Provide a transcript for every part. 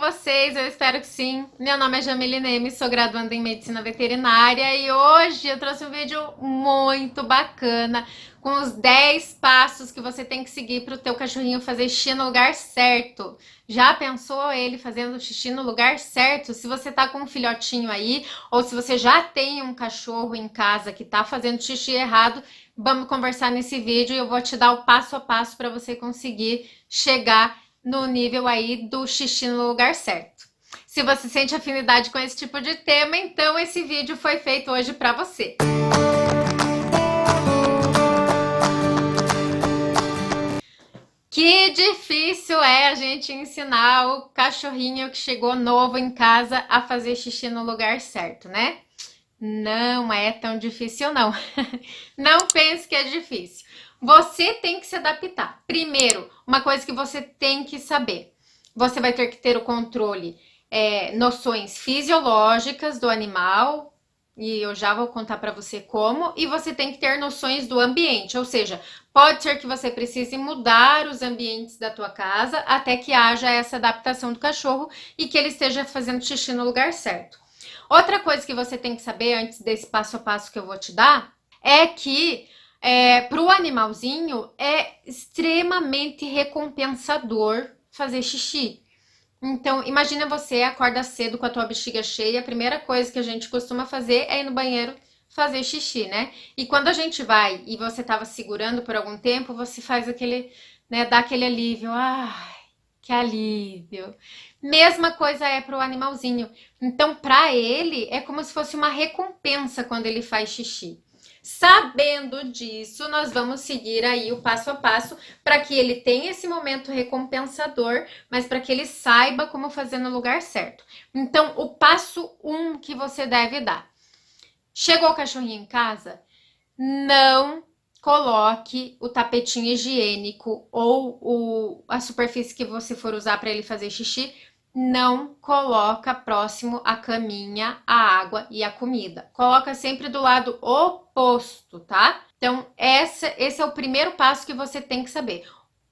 vocês? Eu espero que sim. Meu nome é Jamile Neme, sou graduanda em Medicina Veterinária e hoje eu trouxe um vídeo muito bacana com os 10 passos que você tem que seguir para o teu cachorrinho fazer xixi no lugar certo. Já pensou ele fazendo xixi no lugar certo? Se você tá com um filhotinho aí ou se você já tem um cachorro em casa que tá fazendo xixi errado, vamos conversar nesse vídeo e eu vou te dar o passo a passo para você conseguir chegar no nível aí do xixi no lugar certo. Se você sente afinidade com esse tipo de tema, então esse vídeo foi feito hoje para você. Que difícil é a gente ensinar o cachorrinho que chegou novo em casa a fazer xixi no lugar certo, né? Não é tão difícil, não. Não pense que é difícil. Você tem que se adaptar. Primeiro, uma coisa que você tem que saber. Você vai ter que ter o controle, noções fisiológicas do animal, e eu já vou contar para você como, e você tem que ter noções do ambiente, ou seja, pode ser que você precise mudar os ambientes da tua casa até que haja essa adaptação do cachorro e que ele esteja fazendo xixi no lugar certo. Outra coisa que você tem que saber antes desse passo a passo que eu vou te dar é que para o animalzinho é extremamente recompensador fazer xixi. Então, imagina você acorda cedo com a tua bexiga cheia, a primeira coisa que a gente costuma fazer é ir no banheiro fazer xixi, né? E quando a gente vai e você estava segurando por algum tempo, você faz aquele, né, dá aquele alívio. Ai, que alívio. Mesma coisa é para o animalzinho. Então, para ele, é como se fosse uma recompensa quando ele faz xixi. Sabendo disso, nós vamos seguir aí o passo a passo para que ele tenha esse momento recompensador, mas para que ele saiba como fazer no lugar certo. Então, o passo 1 que você deve dar. Chegou o cachorrinho em casa? Não coloque o tapetinho higiênico ou a superfície que você for usar para ele fazer xixi, não coloca próximo à caminha, a água e a comida. Coloca sempre do lado oposto, tá? Então, esse é o primeiro passo que você tem que saber.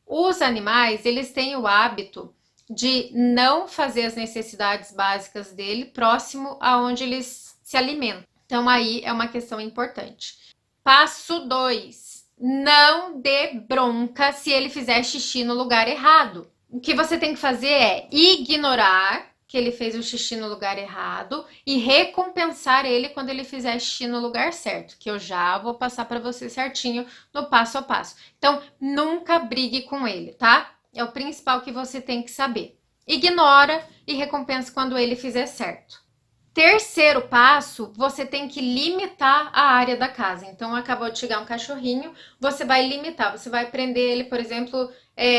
Os animais, eles têm o hábito de não fazer as necessidades básicas dele próximo aonde eles se alimentam. Então, aí é uma questão importante. Passo 2. Não dê bronca se ele fizer xixi no lugar errado. O que você tem que fazer é ignorar que ele fez o xixi no lugar errado e recompensar ele quando ele fizer xixi no lugar certo, que eu já vou passar para você certinho no passo a passo. Então, nunca brigue com ele, tá? É o principal que você tem que saber. Ignora e recompensa quando ele fizer certo. Terceiro passo, você tem que limitar a área da casa. Então, acabou de chegar um cachorrinho, você vai limitar. Você vai prender ele, por exemplo,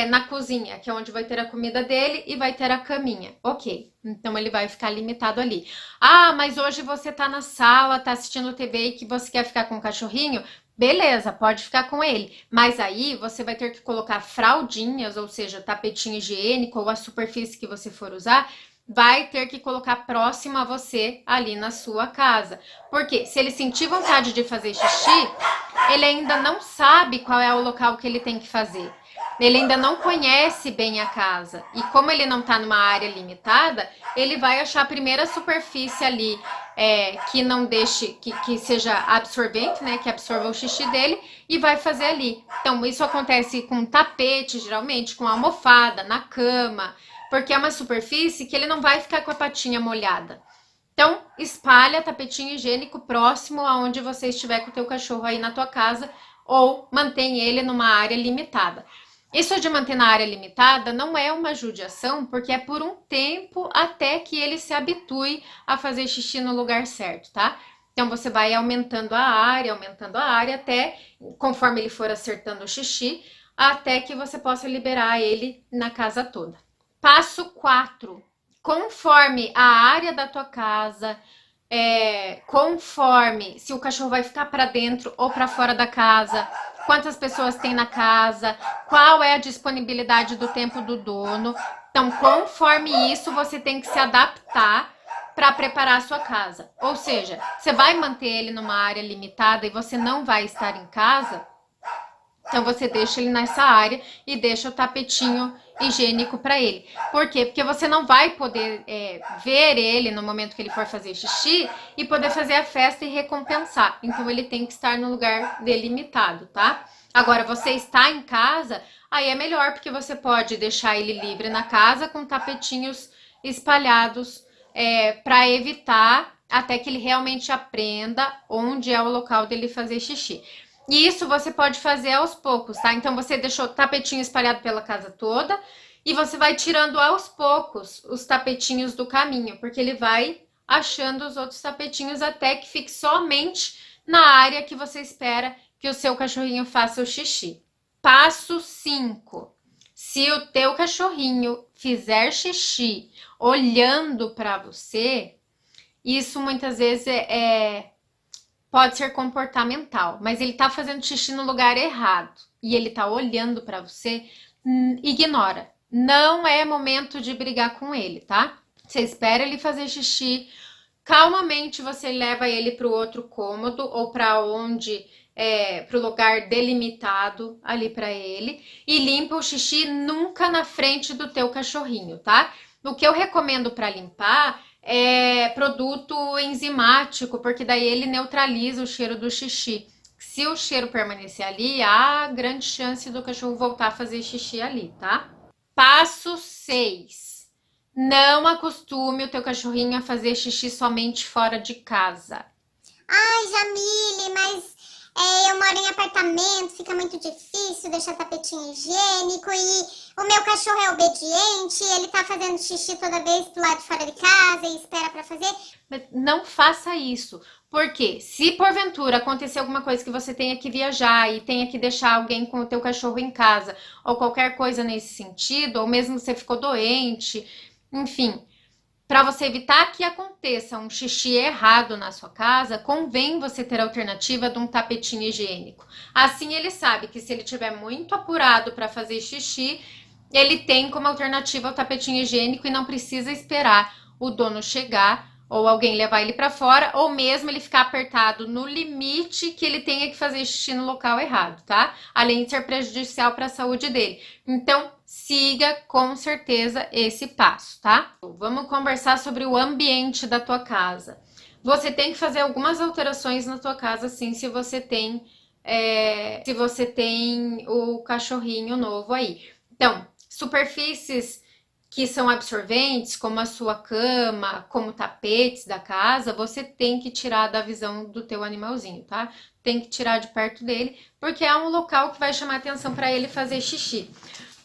na cozinha, que é onde vai ter a comida dele e vai ter a caminha. Ok, então ele vai ficar limitado ali. Ah, mas hoje você tá na sala, tá assistindo TV e que você quer ficar com o cachorrinho? Beleza, pode ficar com ele. Mas aí você vai ter que colocar fraldinhas, ou seja, tapetinho higiênico ou a superfície que você for usar, vai ter que colocar próximo a você ali na sua casa. Porque se ele sentir vontade de fazer xixi, ele ainda não sabe qual é o local que ele tem que fazer. Ele ainda não conhece bem a casa. E como ele não está numa área limitada, ele vai achar a primeira superfície ali que não deixe, que seja absorvente, né? Que absorva o xixi dele e vai fazer ali. Então, isso acontece com tapete, geralmente, com almofada, na cama, porque é uma superfície que ele não vai ficar com a patinha molhada. Então, espalha tapetinho higiênico próximo aonde você estiver com o teu cachorro aí na tua casa ou mantém ele numa área limitada. Isso de manter na área limitada não é uma judiação, porque é por um tempo até que ele se habitue a fazer xixi no lugar certo, tá? Então, você vai aumentando a área, até, conforme ele for acertando o xixi, até que você possa liberar ele na casa toda. Passo 4. Conforme a área da tua casa, conforme se o cachorro vai ficar para dentro ou para fora da casa, quantas pessoas tem na casa, qual é a disponibilidade do tempo do dono. Então, conforme isso, você tem que se adaptar para preparar a sua casa. Ou seja, você vai manter ele numa área limitada e você não vai estar em casa, Então você deixa ele nessa área e deixa o tapetinho higiênico para ele. Por quê? Porque você não vai poder ver ele no momento que ele for fazer xixi e poder fazer a festa e recompensar. Então ele tem que estar no lugar delimitado, tá? Agora, você está em casa, aí é melhor, porque você pode deixar ele livre na casa com tapetinhos espalhados para evitar até que ele realmente aprenda onde é o local dele fazer xixi. E isso você pode fazer aos poucos, tá? Então você deixou o tapetinho espalhado pela casa toda e você vai tirando aos poucos os tapetinhos do caminho, porque ele vai achando os outros tapetinhos até que fique somente na área que você espera que o seu cachorrinho faça o xixi. Passo 5. Se o teu cachorrinho fizer xixi olhando para você, isso muitas vezes pode ser comportamental, mas ele tá fazendo xixi no lugar errado e ele tá olhando para você, ignora. Não é momento de brigar com ele, tá? Você espera ele fazer xixi, calmamente você leva ele para o outro cômodo ou para onde para o lugar delimitado ali para ele e limpa o xixi nunca na frente do teu cachorrinho, tá? O que eu recomendo para limpar produto enzimático, porque daí ele neutraliza o cheiro do xixi. Se o cheiro permanecer ali, há grande chance do cachorro voltar a fazer xixi ali, tá? Passo 6. Não acostume o teu cachorrinho a fazer xixi somente fora de casa. Ai, Jamile, mas eu moro em apartamento, fica muito difícil deixar tapetinho higiênico e o meu cachorro é obediente, ele tá fazendo xixi toda vez do lado de fora de casa e espera pra fazer. Mas não faça isso, porque se porventura acontecer alguma coisa que você tenha que viajar e tenha que deixar alguém com o teu cachorro em casa, ou qualquer coisa nesse sentido, ou mesmo você ficou doente, enfim, para você evitar que aconteça um xixi errado na sua casa, convém você ter a alternativa de um tapetinho higiênico. Assim ele sabe que se ele estiver muito apurado para fazer xixi, ele tem como alternativa o tapetinho higiênico e não precisa esperar o dono chegar ou alguém levar ele para fora, ou mesmo ele ficar apertado no limite que ele tenha que fazer xixi no local errado, tá? Além de ser prejudicial para a saúde dele. Então, siga com certeza esse passo, tá? Vamos conversar sobre o ambiente da tua casa. Você tem que fazer algumas alterações na tua casa, sim, se você tem o cachorrinho novo aí. Então, superfícies que são absorventes, como a sua cama, como tapetes da casa, você tem que tirar da visão do teu animalzinho, tá? Tem que tirar de perto dele, porque é um local que vai chamar atenção para ele fazer xixi.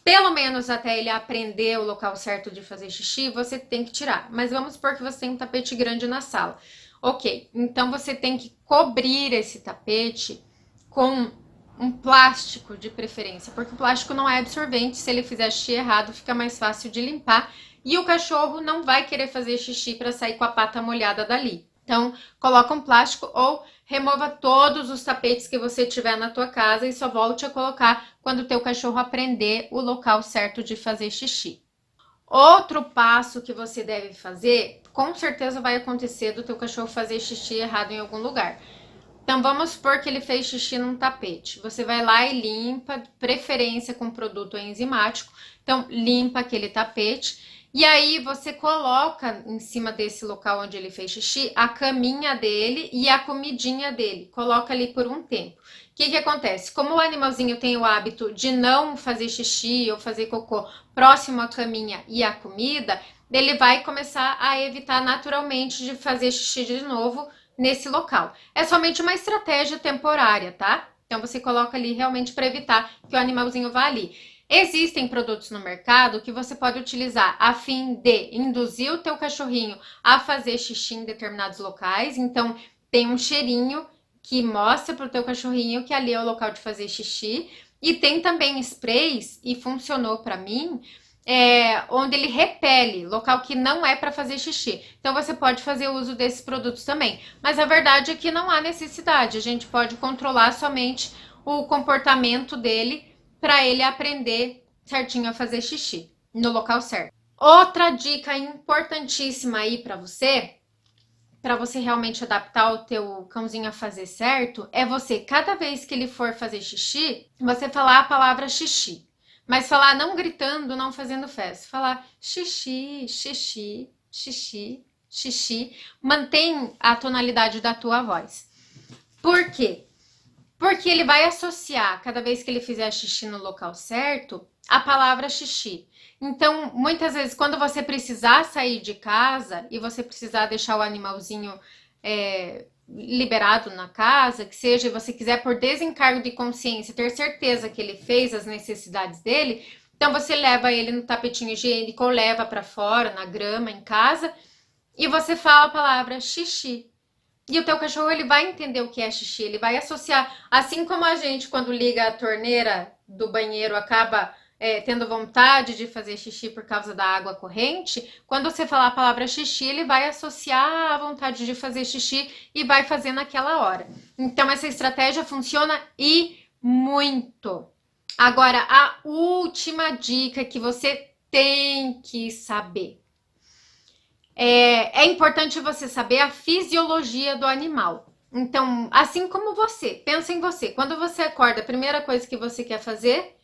Pelo menos até ele aprender o local certo de fazer xixi, você tem que tirar. Mas vamos supor que você tem um tapete grande na sala. Ok, então você tem que cobrir esse tapete com um plástico de preferência, porque o plástico não é absorvente, se ele fizer xixi errado fica mais fácil de limpar e o cachorro não vai querer fazer xixi para sair com a pata molhada dali. Então, coloca um plástico ou remova todos os tapetes que você tiver na tua casa e só volte a colocar quando o teu cachorro aprender o local certo de fazer xixi. Outro passo que você deve fazer, com certeza vai acontecer do teu cachorro fazer xixi errado em algum lugar. Então, vamos supor que ele fez xixi num tapete. Você vai lá e limpa, de preferência com produto enzimático. Então, limpa aquele tapete. E aí, você coloca em cima desse local onde ele fez xixi a caminha dele e a comidinha dele. Coloca ali por um tempo. O que acontece? Como o animalzinho tem o hábito de não fazer xixi ou fazer cocô próximo à caminha e à comida, ele vai começar a evitar naturalmente de fazer xixi de novo nesse local. É somente uma estratégia temporária, tá? Então você coloca ali realmente para evitar que o animalzinho vá ali. Existem produtos no mercado que você pode utilizar a fim de induzir o teu cachorrinho a fazer xixi em determinados locais. Então tem um cheirinho que mostra para o teu cachorrinho que ali é o local de fazer xixi. E tem também sprays, e funcionou para mim, onde ele repele, local que não é para fazer xixi. Então você pode fazer uso desses produtos também. Mas a verdade é que não há necessidade. A gente pode controlar somente o comportamento dele para ele aprender certinho a fazer xixi no local certo. Outra dica importantíssima aí para você, para você realmente adaptar o teu cãozinho a fazer certo, é você, cada vez que ele for fazer xixi, você falar a palavra xixi. Mas falar não gritando, não fazendo festa. Falar xixi, xixi, xixi, xixi. Mantém a tonalidade da tua voz. Por quê? Porque ele vai associar, cada vez que ele fizer xixi no local certo, a palavra xixi. Então, muitas vezes, quando você precisar sair de casa e você precisar deixar o animalzinho liberado na casa, que seja, e você quiser, por desencargo de consciência, ter certeza que ele fez as necessidades dele, então você leva ele no tapetinho higiênico ou leva para fora, na grama, em casa, e você fala a palavra xixi. E o teu cachorro, ele vai entender o que é xixi, ele vai associar, assim como a gente, quando liga a torneira do banheiro, acaba tendo vontade de fazer xixi por causa da água corrente, quando você falar a palavra xixi, ele vai associar a vontade de fazer xixi e vai fazer naquela hora. Então, essa estratégia funciona e muito. Agora, a última dica que você tem que saber. É importante você saber a fisiologia do animal. Então, assim como você, pensa em você. Quando você acorda, a primeira coisa que você quer fazer,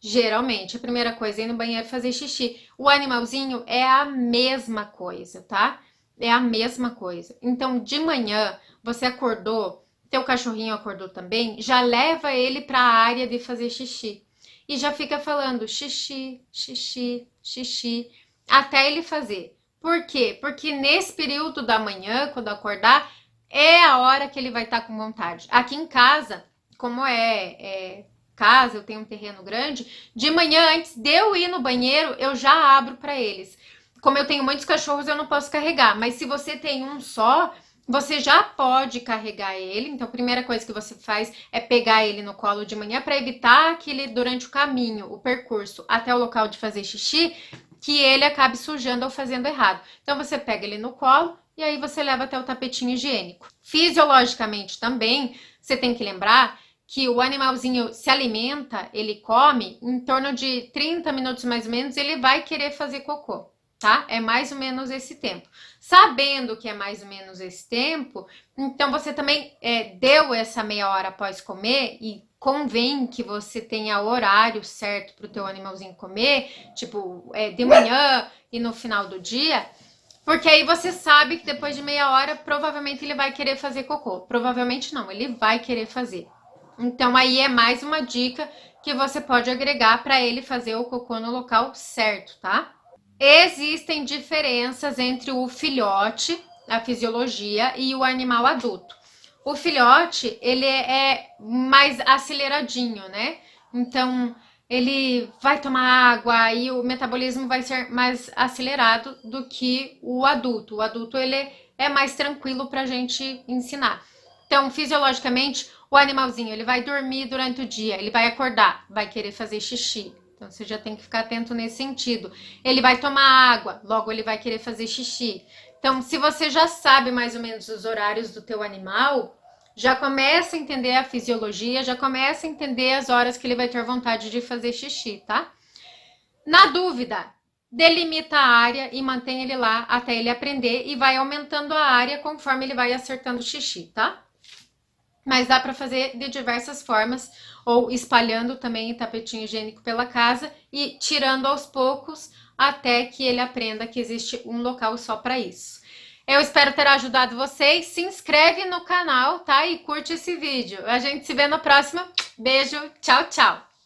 geralmente, a primeira coisa é ir no banheiro fazer xixi. O animalzinho é a mesma coisa, tá? É a mesma coisa. Então, de manhã, você acordou, teu cachorrinho acordou também, já leva ele para a área de fazer xixi. E já fica falando xixi, xixi, xixi, até ele fazer. Por quê? Porque nesse período da manhã, quando acordar, é a hora que ele vai estar com vontade. Aqui em casa, como casa, eu tenho um terreno grande, de manhã, antes de eu ir no banheiro, eu já abro para eles. Como eu tenho muitos cachorros, eu não posso carregar, mas se você tem um só, você já pode carregar ele. Então, a primeira coisa que você faz é pegar ele no colo de manhã para evitar que ele, durante o caminho, o percurso até o local de fazer xixi, que ele acabe sujando ou fazendo errado. Então, você pega ele no colo e aí você leva até o tapetinho higiênico. Fisiologicamente também, você tem que lembrar que o animalzinho se alimenta, ele come, em torno de 30 minutos mais ou menos, ele vai querer fazer cocô, tá? É mais ou menos esse tempo. Sabendo que é mais ou menos esse tempo, então você também deu essa meia hora após comer e convém que você tenha o horário certo para o teu animalzinho comer, tipo, de manhã e no final do dia, porque aí você sabe que depois de meia hora, provavelmente ele vai querer fazer cocô. Provavelmente não, ele vai querer fazer. Então, aí é mais uma dica que você pode agregar para ele fazer o cocô no local certo, tá? Existem diferenças entre o filhote, a fisiologia, e o animal adulto. O filhote, ele é mais aceleradinho, né? Então, ele vai tomar água e o metabolismo vai ser mais acelerado do que o adulto. O adulto, ele é mais tranquilo para a gente ensinar. Então, fisiologicamente, o animalzinho, ele vai dormir durante o dia, ele vai acordar, vai querer fazer xixi. Então, você já tem que ficar atento nesse sentido. Ele vai tomar água, logo ele vai querer fazer xixi. Então, se você já sabe mais ou menos os horários do teu animal, já começa a entender a fisiologia, já começa a entender as horas que ele vai ter vontade de fazer xixi, tá? Na dúvida, delimita a área e mantém ele lá até ele aprender e vai aumentando a área conforme ele vai acertando o xixi, tá? Mas dá para fazer de diversas formas, ou espalhando também tapetinho higiênico pela casa e tirando aos poucos até que ele aprenda que existe um local só para isso. Eu espero ter ajudado vocês. Se inscreve no canal, tá? E curte esse vídeo. A gente se vê na próxima. Beijo, tchau, tchau!